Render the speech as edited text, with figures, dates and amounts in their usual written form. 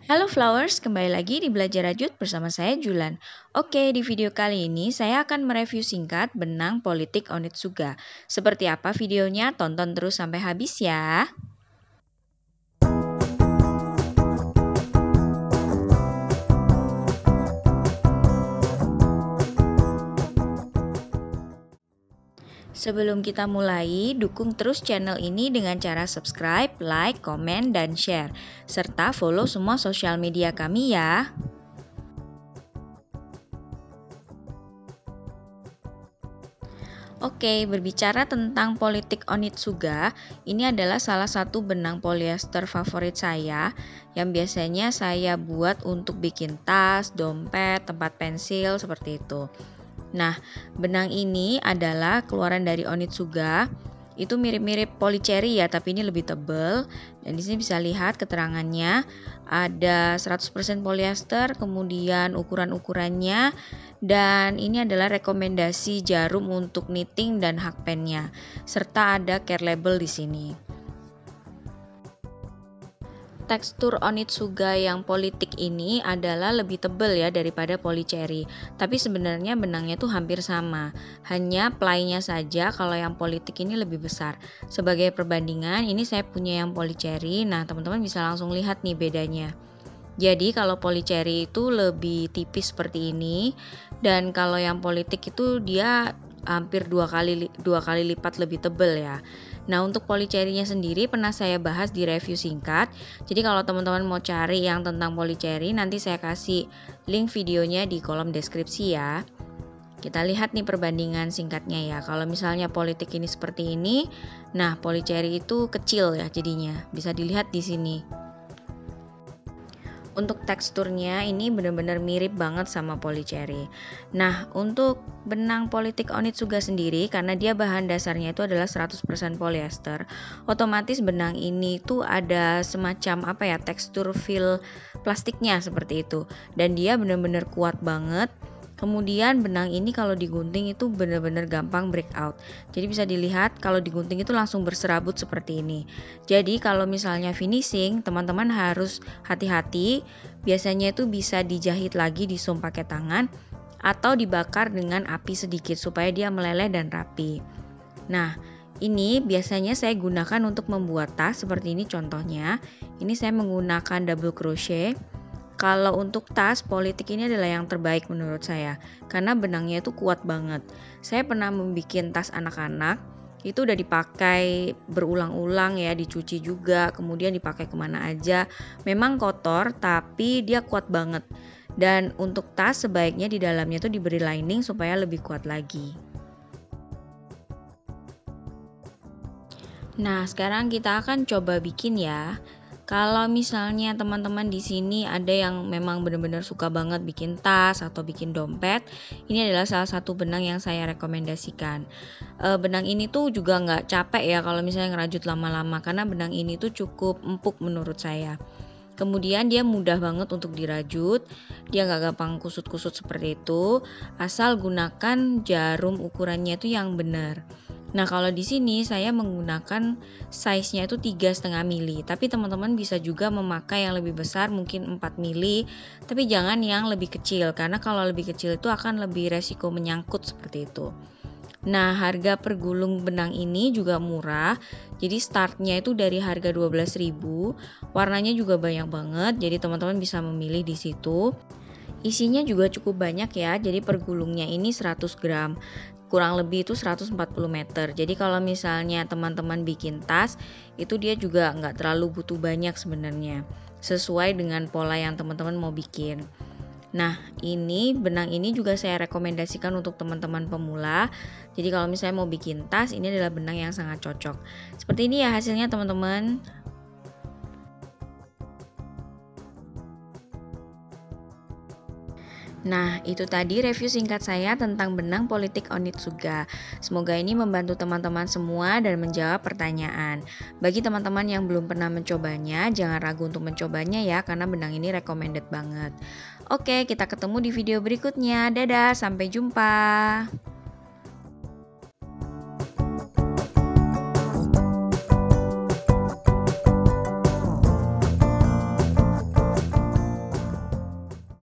Halo Flowers, kembali lagi di Belajar Rajut bersama saya Julan. Oke, di video kali ini saya akan mereview singkat benang politik Onitsuga. Seperti apa videonya? Tonton terus sampai habis ya. Sebelum kita mulai, dukung terus channel ini dengan cara subscribe, like, komen, dan share. Serta follow semua sosial media kami ya. Oke, berbicara tentang politik Onitsuga, ini adalah salah satu benang polyester favorit saya yang biasanya saya buat untuk bikin tas, dompet, tempat pensil, seperti itu. Nah, benang ini adalah keluaran dari Onitsuga. Itu mirip-mirip polycherry ya, tapi ini lebih tebal. Dan di sini bisa lihat keterangannya ada 100% polyester, kemudian ukuran-ukurannya, dan ini adalah rekomendasi jarum untuk knitting dan hakpennya, serta ada care label di sini. Tekstur Onitsuga yang politik ini adalah lebih tebal ya daripada polycherry. Tapi sebenarnya benangnya tuh hampir sama. Hanya ply-nya saja kalau yang politik ini lebih besar. Sebagai perbandingan, ini saya punya yang polycherry. Nah, teman-teman bisa langsung lihat nih bedanya. Jadi kalau polycherry itu lebih tipis seperti ini, dan kalau yang politik itu dia hampir dua kali lipat lebih tebal ya. Nah, untuk polycherry-nya sendiri pernah saya bahas di review singkat. Jadi kalau teman-teman mau cari yang tentang polycherry, nanti saya kasih link videonya di kolom deskripsi ya. Kita lihat nih perbandingan singkatnya ya. Kalau misalnya politik ini seperti ini, nah polycherry itu kecil ya jadinya. Bisa dilihat di sini. Untuk teksturnya ini benar-benar mirip banget sama polycherry. Nah, untuk benang politik Onitsuga sendiri, karena dia bahan dasarnya itu adalah 100% polyester, otomatis benang ini tuh ada semacam tekstur feel plastiknya seperti itu. Dan dia benar-benar kuat banget. Kemudian benang ini kalau digunting itu benar-benar gampang breakout. Jadi bisa dilihat kalau digunting itu langsung berserabut seperti ini. Jadi kalau misalnya finishing, teman-teman harus hati-hati. Biasanya itu bisa dijahit lagi di seam pakai tangan atau dibakar dengan api sedikit supaya dia meleleh dan rapi. Nah, ini biasanya saya gunakan untuk membuat tas seperti ini contohnya. Ini saya menggunakan double crochet. Kalau untuk tas politik ini adalah yang terbaik menurut saya karena benangnya itu kuat banget. Saya pernah membuat tas anak-anak, itu udah dipakai berulang-ulang ya, dicuci juga, kemudian dipakai kemana aja. Memang kotor tapi dia kuat banget. Dan untuk tas sebaiknya di dalamnya tuh diberi lining supaya lebih kuat lagi. Nah, sekarang kita akan coba bikin ya. Kalau misalnya teman-teman di sini ada yang memang benar-benar suka banget bikin tas atau bikin dompet, ini adalah salah satu benang yang saya rekomendasikan. Benang ini tuh juga nggak capek ya kalau misalnya ngerajut lama-lama, karena benang ini tuh cukup empuk menurut saya. Kemudian dia mudah banget untuk dirajut, dia nggak gampang kusut-kusut seperti itu, asal gunakan jarum ukurannya itu yang benar. Nah, kalau di sini saya menggunakan size-nya itu 3,5 mili, tapi teman-teman bisa juga memakai yang lebih besar, mungkin 4 mili, tapi jangan yang lebih kecil, karena kalau lebih kecil itu akan lebih resiko menyangkut seperti itu. Nah, harga per gulung benang ini juga murah, jadi startnya itu dari harga 12.000, warnanya juga banyak banget, jadi teman-teman bisa memilih di situ. Isinya juga cukup banyak ya, jadi per gulungnya ini 100 gram. Kurang lebih itu 140 meter. Jadi kalau misalnya teman-teman bikin tas, itu dia juga nggak terlalu butuh banyak sebenarnya. Sesuai dengan pola yang teman-teman mau bikin. Nah, ini benang ini juga saya rekomendasikan untuk teman-teman pemula. Jadi kalau misalnya mau bikin tas, ini adalah benang yang sangat cocok. Seperti ini ya hasilnya teman-teman. Nah, itu tadi review singkat saya tentang benang politik Onitsuga. Semoga ini membantu teman-teman semua dan menjawab pertanyaan. Bagi teman-teman yang belum pernah mencobanya, jangan ragu untuk mencobanya ya, karena benang ini recommended banget. Oke, kita ketemu di video berikutnya. Dadah, sampai jumpa.